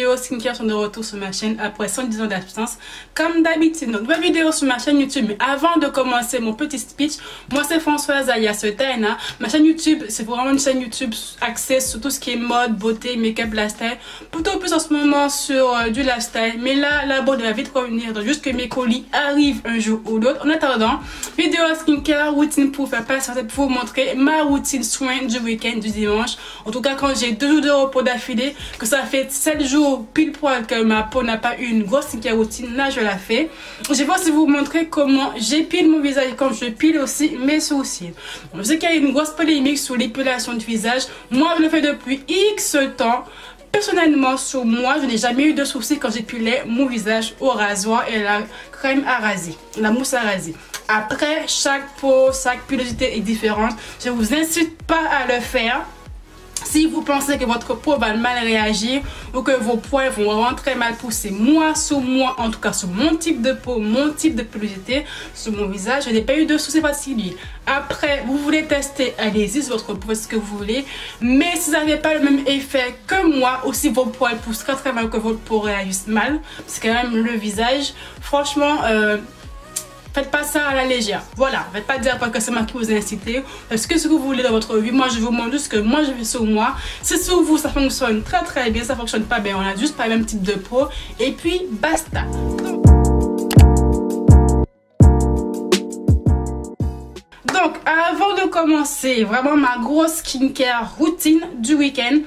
vidéos skincare sont de retour sur ma chaîne après 110 ans d'absence. Comme d'habitude, donc nouvelle vidéo sur ma chaîne YouTube. Mais avant de commencer mon petit speech, moi c'est Françoise alias Taina. Ma chaîne YouTube, c'est vraiment une chaîne YouTube axée sur tout ce qui est mode, beauté, make-up, lifestyle. Plutôt plus en ce moment sur du lifestyle. Mais là, la bonne va vite revenir. Donc juste que mes colis arrivent un jour ou l'autre. En attendant, vidéo skincare, routine pour faire patienter, pour vous montrer ma routine soin du week-end, du dimanche. En tout cas, quand j'ai 2 jours de repos d'affilée, que ça fait 7 jours pile poil que ma peau n'a pas eu une grosse skincare routine, là je la fais. Je vais aussi vous montrer comment j'épile mon visage et comme je pile aussi mes sourcils. Je sais qu'il y a une grosse polémique sur l'épilation du visage. Moi, je le fais depuis X temps. Personnellement, sur moi, je n'ai jamais eu de soucis quand j'épilais mon visage au rasoir et la crème à raser, la mousse à raser. Après, chaque peau, chaque pilosité est différente. Je ne vous incite pas à le faire. Si vous pensez que votre peau va mal réagir ou que vos poils vont vraiment très mal pousser, moi, sur moi, en tout cas sur mon type de peau, mon type de pilosité, sur mon visage, je n'ai pas eu de soucis particuliers. Après, vous voulez tester, allez-y sur votre peau, ce que vous voulez. Mais si vous n'avez pas le même effet que moi, aussi vos poils poussent très mal, que votre peau réagisse mal, c'est quand même le visage. Franchement, faites pas ça à la légère. Voilà, faites pas dire que c'est moi qui vous ai incité. Parce que ce que vous voulez dans votre vie, moi je vous montre juste ce que moi je fais sur moi. Si sur vous ça fonctionne très bien, ça fonctionne pas bien, on a juste pas le même type de peau. Et puis basta. Donc avant de commencer vraiment ma grosse skincare routine du week-end,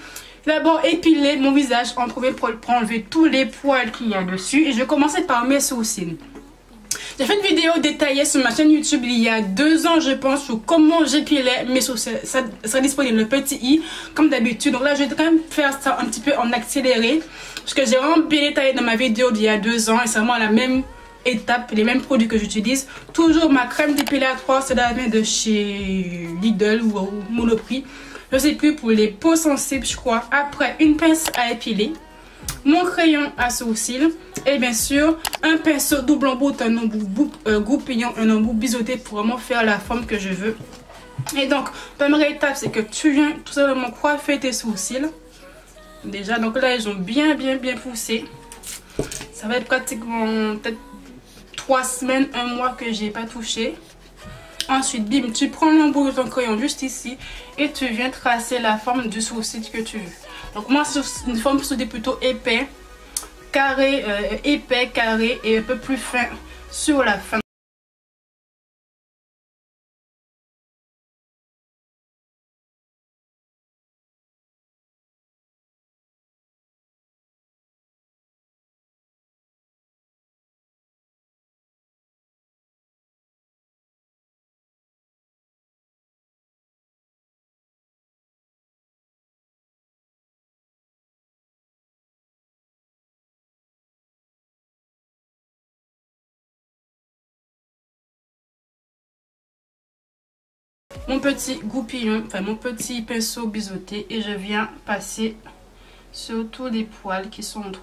d'abord épiler mon visage en premier pour enlever tous les poils qu'il y a dessus. Et je vais commencer par mes sourcils. J'ai fait une vidéo détaillée sur ma chaîne YouTube il y a 2 ans, je pense, sur comment j'épilais mes sourcils. Ça sera disponible, le petit i, comme d'habitude. Donc là, je vais quand même faire ça un petit peu en accéléré. Parce que j'ai vraiment bien détaillé dans ma vidéo d'il y a 2 ans. Et c'est vraiment la même étape, les mêmes produits que j'utilise. Toujours ma crème dépilatoire, c'est la même de chez Lidl ou Monoprix. Je sais plus, pour les peaux sensibles, je crois. Après, une pince à épiler, mon crayon à sourcils et bien sûr un pinceau double embout, un embout goupillon, un embout biseauté pour vraiment faire la forme que je veux. Et donc première étape, c'est que tu viens tout simplement coiffer tes sourcils. Déjà, donc là ils ont bien poussé. Ça va être pratiquement peut-être 3 semaines, 1 mois que j'ai pas touché. Ensuite, bim, tu prends l'embout de ton crayon juste ici et tu viens tracer la forme du sourcil que tu veux. Donc moi, c'est une forme plutôt épais, carré, épais, carré et un peu plus fin sur la fin. Mon petit goupillon, enfin mon petit pinceau biseauté et je viens passer sur tous les poils qui sont trop.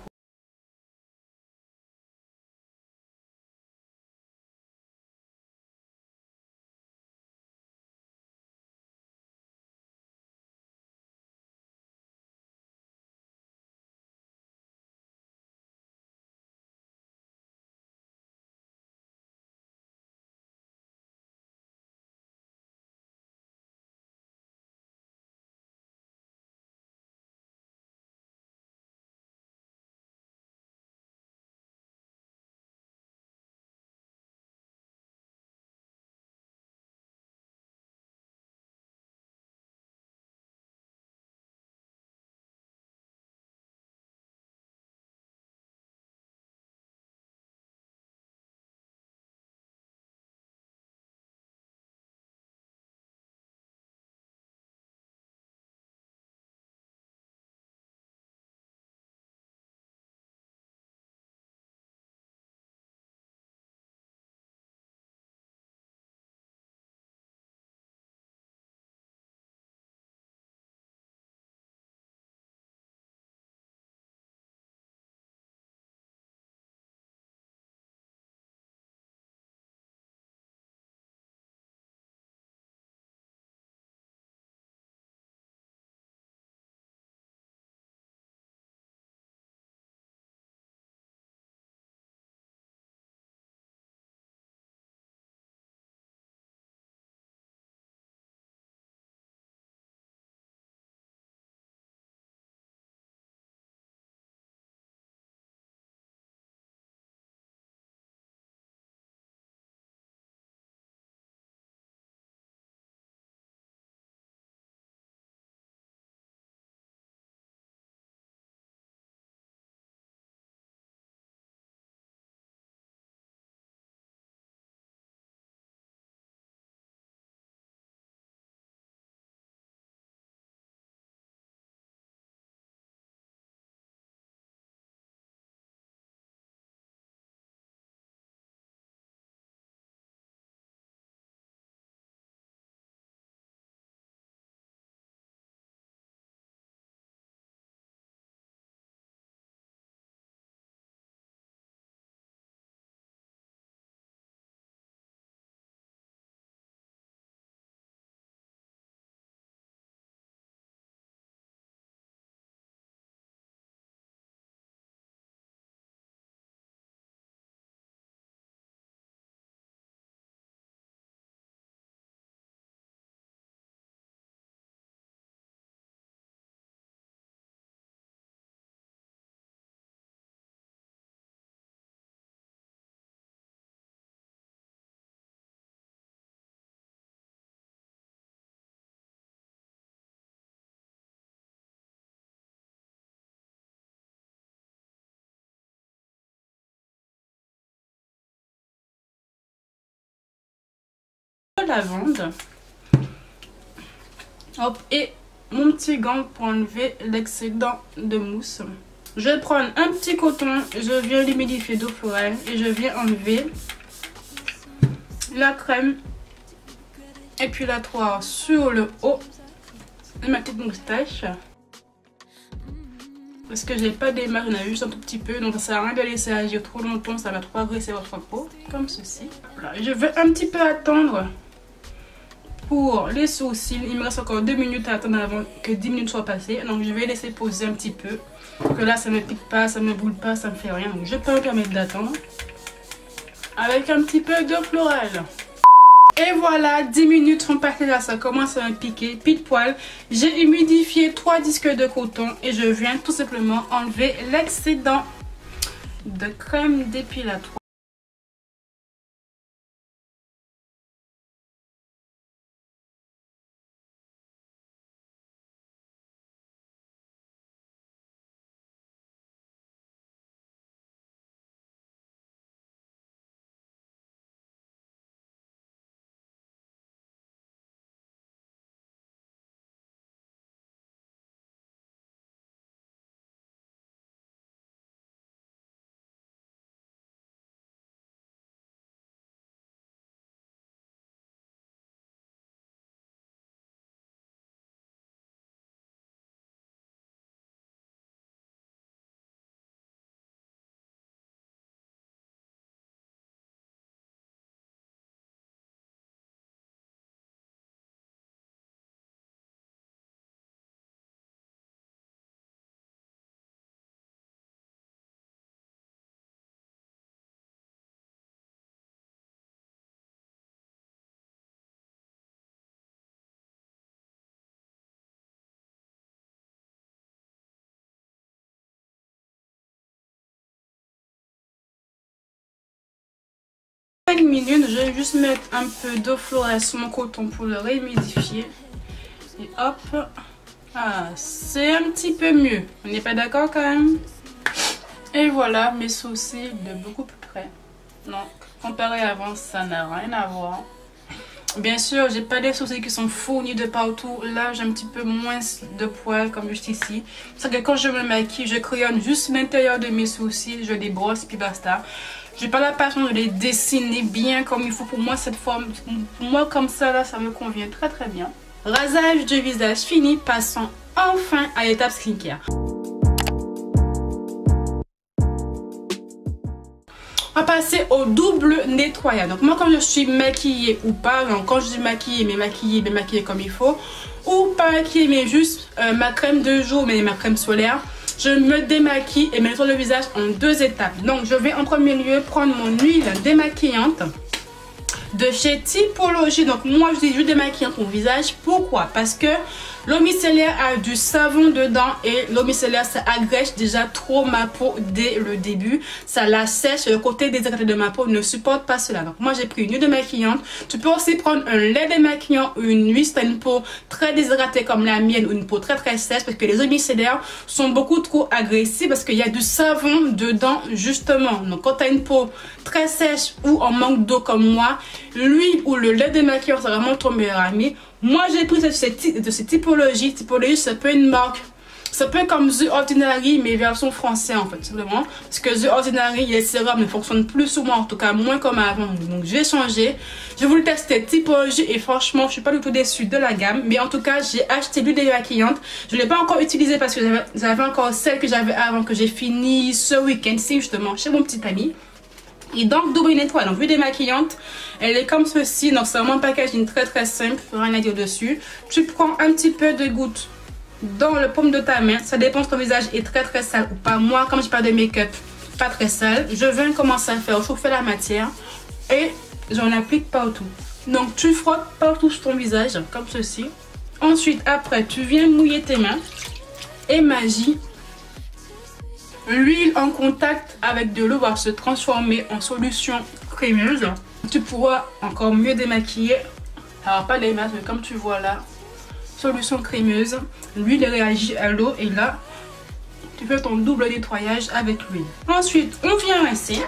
de lavande. Hop, et mon petit gant pour enlever l'excédent de mousse. Je vais prendre un petit coton, je viens l'humidifier d'eau florale et je viens enlever la crème et puis la toile sur le haut de ma petite moustache. Parce que j'ai pas d'image, j'en ai juste un tout petit peu, donc ça sert à rien de laisser agir trop longtemps, ça va trop agresser votre peau, comme ceci. Voilà. Je vais un petit peu attendre pour les sourcils. Il me reste encore 2 minutes à attendre avant que 10 minutes soient passées, donc je vais laisser poser un petit peu. Que là ça me pique pas, ça me brûle pas, ça me fait rien, donc je peux me permettre d'attendre avec un petit peu d'eau florale. Et voilà, 10 minutes sont passées là, ça commence à me piquer, pile poil. J'ai humidifié 3 disques de coton et je viens tout simplement enlever l'excédent de crème dépilatoire. Minutes, je vais juste mettre un peu d'eau florale sur mon coton pour le réhumidifier. Et hop, ah, c'est un petit peu mieux. On n'est pas d'accord quand même? Et voilà mes sourcils de beaucoup plus près. Donc, comparé à avant, ça n'a rien à voir. Bien sûr, j'ai pas des sourcils qui sont fournis de partout. Là, j'ai un petit peu moins de poils comme juste ici. C'est que quand je me maquille, je crayonne juste l'intérieur de mes sourcils, je les brosse puis basta. J'ai pas la passion de les dessiner bien comme il faut. Pour moi, cette forme, pour moi comme ça là, ça me convient très très bien. Rasage de visage fini, passons enfin à l'étape skincare. On va passer au double nettoyage. Donc moi, quand je suis maquillée ou pas, donc quand je suis maquillée, mais maquillée comme il faut, ou pas maquillée mais juste ma crème de jour mais ma crème solaire, je me démaquille et me nettoie le visage en 2 étapes. Donc je vais en premier lieu prendre mon huile démaquillante de chez Typologie. Donc moi je dis huile démaquillante pour mon visage. Pourquoi? Parce que l'eau micellaire a du savon dedans et l'eau micellaire ça agrège déjà trop ma peau dès le début. Ça la sèche, le côté déshydraté de ma peau ne supporte pas cela. Donc moi j'ai pris une huile démaquillante. Tu peux aussi prendre un lait démaquillant ou une huile si tu as une peau très déshydratée comme la mienne ou une peau très très sèche, parce que les eaux micellaires sont beaucoup trop agressives parce qu'il y a du savon dedans justement. Donc quand tu as une peau très sèche ou en manque d'eau comme moi, l'huile ou le lait démaquillant c'est vraiment ton meilleur ami. Moi j'ai pris de ces typologies. Typologie ça peut être une marque, ça peut être comme The Ordinary mais version française en fait simplement. Parce que The Ordinary les sérums ne fonctionnent plus sur moi, en tout cas moins comme avant. Donc j'ai changé. J'ai voulu tester Typologie et franchement je suis pas du tout déçue de la gamme. Mais en tout cas j'ai acheté l'huile démaquillante. Je ne l'ai pas encore utilisée parce que j'avais encore celle que j'avais avant que j'ai fini ce week-end-ci justement chez mon petit ami. Et donc double nettoyage, donc huile démaquillante, elle est comme ceci, donc c'est vraiment un packaging très très simple, rien à dire dessus. Tu prends un petit peu de goutte dans le paume de ta main, ça dépend si ton visage est très très sale ou pas. Moi comme je parle de make-up, pas très sale, je viens commencer à faire chauffer la matière et j'en applique partout. Donc tu frottes partout sur ton visage comme ceci. Ensuite après tu viens mouiller tes mains et magie. L'huile en contact avec de l'eau va se transformer en solution crémeuse. Tu pourras encore mieux démaquiller. Alors pas les masques, mais comme tu vois là, solution crémeuse. L'huile réagit à l'eau et là, tu fais ton double nettoyage avec l'huile. Ensuite, on vient rincer.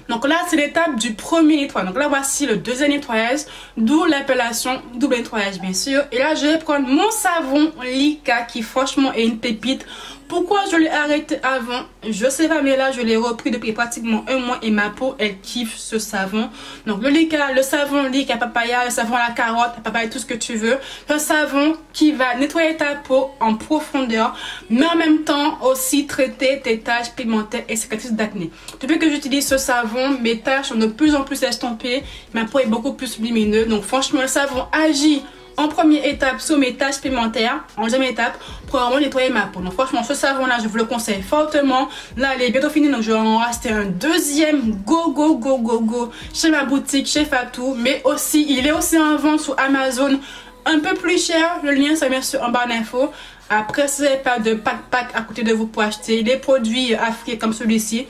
Donc là, c'est l'étape du premier nettoyage. Donc là, voici le deuxième nettoyage, d'où l'appellation double nettoyage, bien sûr. Et là, je vais prendre mon savon Lika, qui franchement est une pépite. Pourquoi je l'ai arrêté avant? Je sais pas, mais là, je l'ai repris depuis pratiquement un mois et ma peau, elle kiffe ce savon. Donc le Lika, le savon Lika papaya, le savon à la carotte, papaya, tout ce que tu veux. Un savon qui va nettoyer ta peau en profondeur, mais en même temps aussi traiter tes taches pigmentaires et cicatrices d'acné. Depuis que j'utilise ce savon, mes taches sont de plus en plus estompées, ma peau est beaucoup plus lumineuse. Donc franchement, le savon agit en première étape sur mes taches pigmentaires, en deuxième étape pour vraiment nettoyer ma peau. Donc franchement, ce savon là, je vous le conseille fortement. Là, il est bientôt fini, donc je vais en racheter un deuxième. Go chez ma boutique, chez Fatou. Mais aussi, il est aussi en vente sur Amazon, un peu plus cher. Le lien c'est bien sûr en barre d'infos. Après, si vous n'avez pas de pack à côté de vous pour acheter des produits africains comme celui-ci,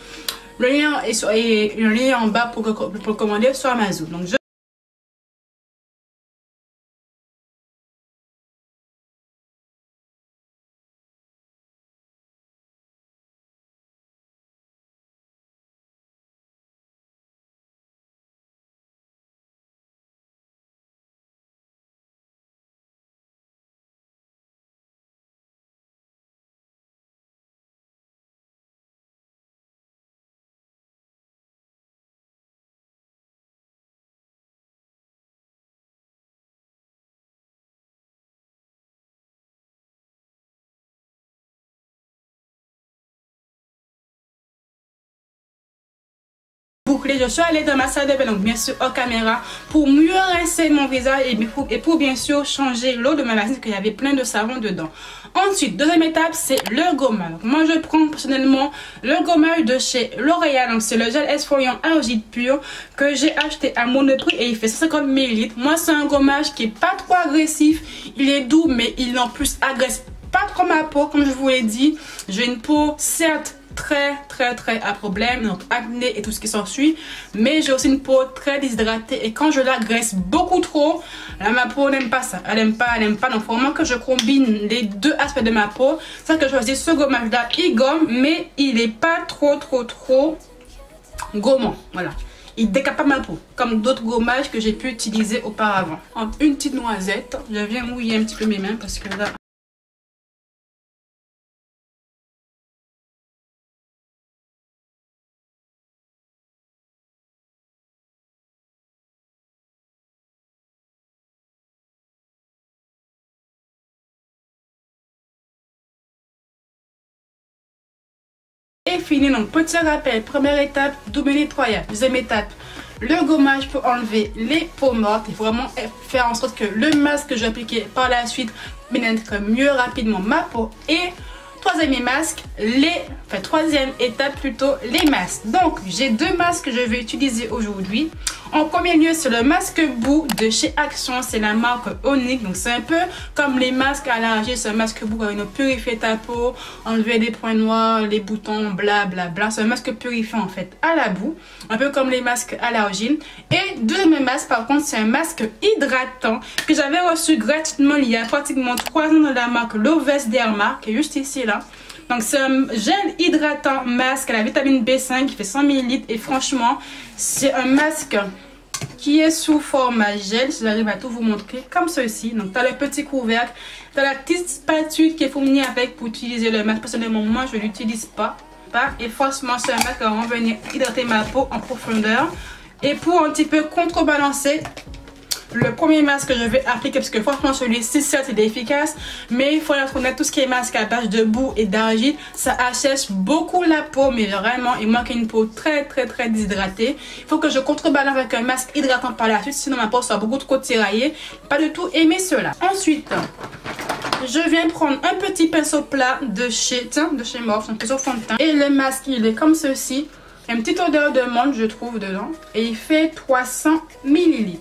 le lien est le lien en bas pour le commander sur Amazon. Donc bouclé, je suis allée dans ma salle de bain, donc bien sûr en caméra, pour mieux rincer mon visage et pour bien sûr changer l'eau de ma bassine, qu'il y avait plein de savon dedans. Ensuite, deuxième étape, c'est le gommage. Donc, moi je prends personnellement le gommage de chez L'Oréal, donc c'est le gel exfoliant argile pur que j'ai acheté à Monoprix et il fait 150 ml. Moi c'est un gommage qui est pas trop agressif, il est doux mais il en plus agresse pas trop ma peau. Comme je vous l'ai dit, j'ai une peau certes très à problème, donc acné et tout ce qui s'ensuit, mais j'ai aussi une peau très déshydratée et quand je la graisse beaucoup trop, là ma peau n'aime pas ça, elle aime pas, donc faut vraiment que je combine les deux aspects de ma peau. C'est ça que je choisis ce gommage là, il gomme mais il est pas trop gommant, voilà. Il décape pas ma peau comme d'autres gommages que j'ai pu utiliser auparavant. Une petite noisette, je viens mouiller un petit peu mes mains parce que là fini. Donc petit rappel, première étape, double nettoyage. Deuxième étape, le gommage pour enlever les peaux mortes. Il faut vraiment faire en sorte que le masque que j'ai appliqué par la suite pénètre mieux rapidement ma peau. Et troisième étape plutôt, les masques. Donc j'ai deux masques que je vais utiliser aujourd'hui. En premier lieu, c'est le masque boue de chez Action, c'est la marque Onyx. Donc c'est un peu comme les masques à l'argile, c'est un masque boue qui va purifier ta peau, enlever les points noirs, les boutons, blablabla. C'est un masque purifiant en fait à la boue, un peu comme les masques à l'argile. Et deuxième masque par contre, c'est un masque hydratant que j'avais reçu gratuitement il y a pratiquement 3 ans de la marque Loves Derma, qui est juste ici là. Donc c'est un gel hydratant masque à la vitamine B5 qui fait 100 ml et franchement c'est un masque qui est sous format gel, si j'arrive à tout vous montrer, comme ceci. Donc tu as le petit couvercle, tu as la petite spatule qui est fournie avec pour utiliser le masque. Personnellement moi je ne l'utilise pas et franchement c'est un masque qui va venir hydrater ma peau en profondeur. Et pour un petit peu contrebalancer le premier masque que je vais appliquer, parce que franchement celui-ci certes il est efficace, mais il faut être honnête, tout ce qui est masque à base de boue et d'argile, ça assèche beaucoup la peau, mais vraiment il manque une peau très déshydratée. Il faut que je contrebalance avec un masque hydratant par la suite, sinon ma peau sera beaucoup trop tiraillée. Pas du tout aimer cela. Ensuite je viens prendre un petit pinceau plat de chez Morphe, un pinceau fond de teint, et le masque il est comme ceci, une petite odeur de menthe je trouve dedans, et il fait 300 ml.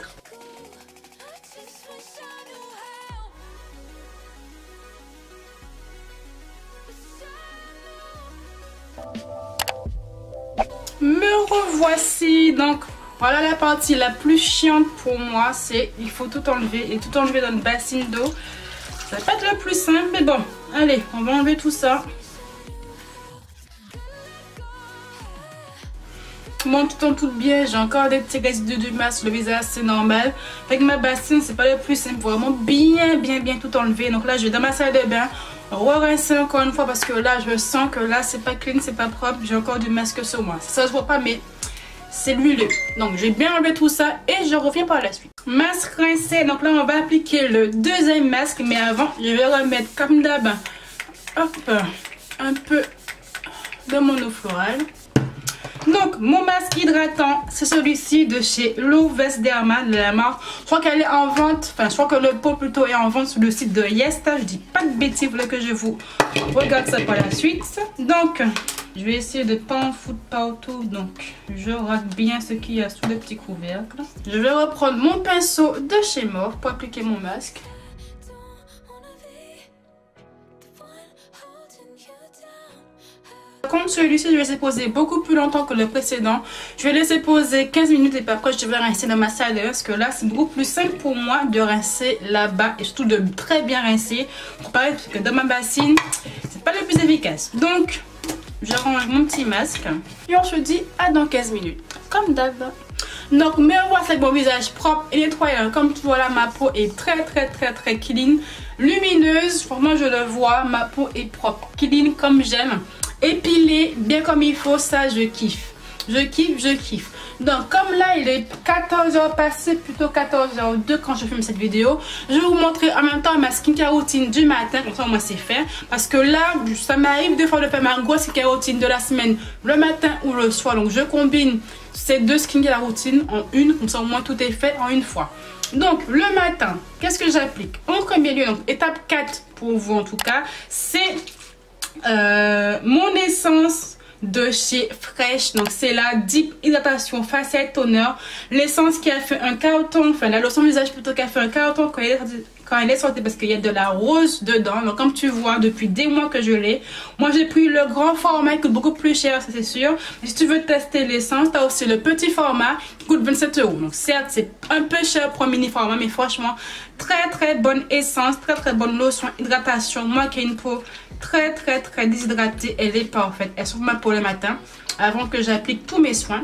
Me revoici. Donc voilà la partie la plus chiante pour moi, c'est il faut tout enlever et tout enlever dans une bassine d'eau. Ça va pas être le plus simple, mais bon, allez, on va enlever tout ça. Mon tout en tout bien, j'ai encore des petits résidus de masse sur le visage, c'est normal. Avec ma bassine, c'est pas le plus simple, vraiment bien tout enlever. Donc là, je vais dans ma salle de bain, re-rincer encore une fois parce que là, je sens que là, c'est pas clean, c'est pas propre. J'ai encore du masque sur moi. Ça se voit pas, mais c'est l'huile. Donc, j'ai bien enlevé tout ça et je reviens par la suite. Masque rincé. Donc là, on va appliquer le deuxième masque, mais avant, je vais remettre comme d'hab, hop, un peu de mon eau florale. Donc, mon masque hydratant, c'est celui-ci de chez Louvès Derma de la marque. Je crois qu'elle est en vente, enfin, je crois que le pot plutôt est en vente sur le site de Yesta. Je dis pas de bêtises, vous voulez que je vous regarde ça par la suite. Donc, je vais essayer de ne pas en foutre partout. Donc, je rate bien ce qu'il y a sous le petit couvercle. Je vais reprendre mon pinceau de chez Morphe pour appliquer mon masque. Comme celui-ci, je vais laisser poser beaucoup plus longtemps que le précédent. Je vais laisser poser 15 minutes et puis après je vais rincer dans ma salle parce que là c'est beaucoup plus simple pour moi de rincer là-bas et surtout de très bien rincer. Comparé parce que dans ma bassine, c'est pas le plus efficace. Donc, je range mon petit masque et on se dit à dans 15 minutes. Comme d'hab. Donc, me revoilà avec mon visage propre et nettoyant. Comme tu vois là, ma peau est très clean, lumineuse. Pour moi, je le vois, ma peau est propre, clean comme j'aime. Épilé bien comme il faut, ça je kiffe. Je kiffe. Donc comme là il est 14h passé, plutôt 14h02 quand je filme cette vidéo, je vais vous montrer en même temps ma skincare routine du matin, comme ça moi c'est fait. Parce que là ça m'arrive des fois de faire ma grosse skincare routine de la semaine le matin ou le soir. Donc je combine ces deux skincare routines en une, comme ça au moins tout est fait en une fois. Donc le matin, qu'est-ce que j'applique? En premier lieu, donc étape 4 pour vous en tout cas, c'est mon essence de chez Fresh. Donc c'est la Deep Hydratation Facial Toner, l'essence qui a fait un carton, enfin la lotion visage plutôt qui a fait un carton quand elle est sortie parce qu'il y a de la rose dedans. Donc comme tu vois, depuis des mois que je l'ai. Moi j'ai pris le grand format qui coûte beaucoup plus cher, ça c'est sûr. Mais si tu veux tester l'essence, tu as aussi le petit format qui coûte 27 €. Donc certes c'est un peu cher pour un mini format, mais franchement très bonne essence, très bonne lotion hydratation. Moi qui ai une peau très déshydratée, elle est parfaite. Elle sauve ma peau le matin avant que j'applique tous mes soins.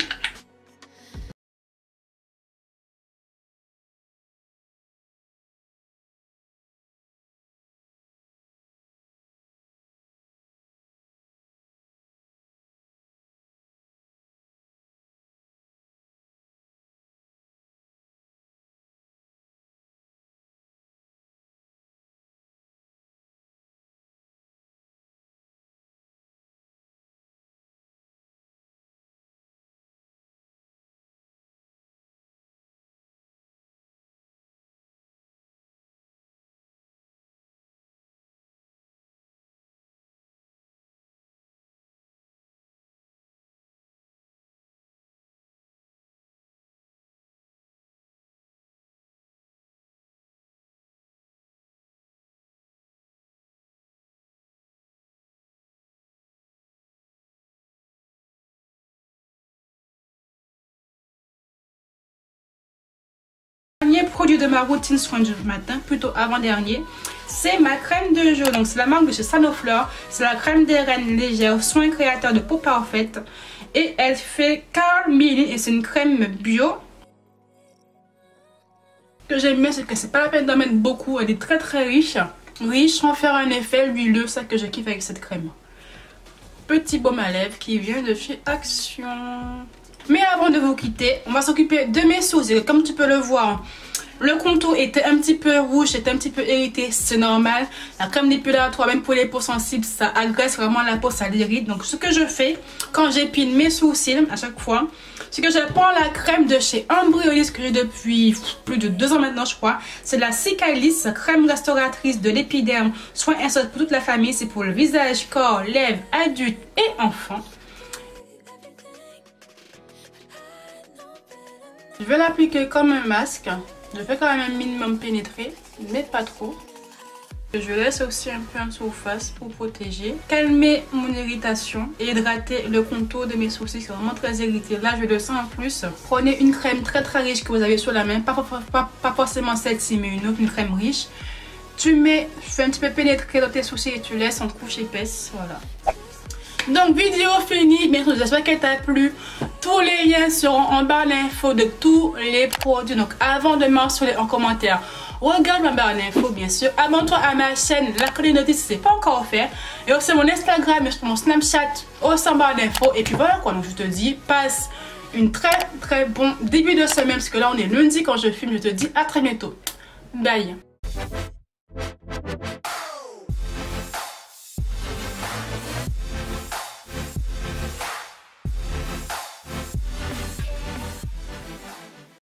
Dernier produit de ma routine soin du matin, plutôt avant-dernier, c'est ma crème de jour. Donc c'est la marque de chez Sanoflore, c'est la crème des reines légère, soin créateur de peau parfaite. Et elle fait 40 ml et c'est une crème bio. Ce que j'aime bien, c'est que c'est pas la peine d'en mettre beaucoup, elle est très riche. Riche sans faire un effet huileux, ça que je kiffe avec cette crème. Petit baume à lèvres qui vient de chez Action. Mais avant de vous quitter, on va s'occuper de mes sourcils. Comme tu peux le voir, le contour était un petit peu rouge, était un petit peu irrité, c'est normal. La crème dépilatoire, même pour les peaux sensibles, ça agresse vraiment la peau, ça l'irrite. Donc ce que je fais quand j'épile mes sourcils à chaque fois, c'est que je prends la crème de chez Embryolisse que j'ai depuis plus de 2 ans maintenant je crois. C'est la Cicalis, crème restauratrice de l'épiderme, soin insolite pour toute la famille. C'est pour le visage, corps, lèvres, adultes et enfants. Je vais l'appliquer comme un masque. Je fais quand même un minimum pénétrer, mais pas trop. Je laisse aussi un peu en surface pour protéger, calmer mon irritation et hydrater le contour de mes sourcils. C'est vraiment très irrité. Là, je le sens en plus. Prenez une crème très riche que vous avez sur la main. Pas forcément celle-ci, mais une crème riche. Tu fais un petit peu pénétrer dans tes sourcils et tu laisses en couche épaisse. Voilà. Donc vidéo finie, bien sûr, j'espère qu'elle t'a plu. Tous les liens seront en barre d'infos de tous les produits. Donc avant de mentionner en commentaire, regarde ma barre d'infos bien sûr. Abonne-toi à ma chaîne, la cloche des notices si ce n'est pas encore fait. Et aussi mon Instagram et mon Snapchat aussi en barre d'infos. Et puis voilà quoi, donc je te dis, passe une très bon début de semaine. Parce que là on est lundi quand je filme, je te dis à très bientôt. Bye.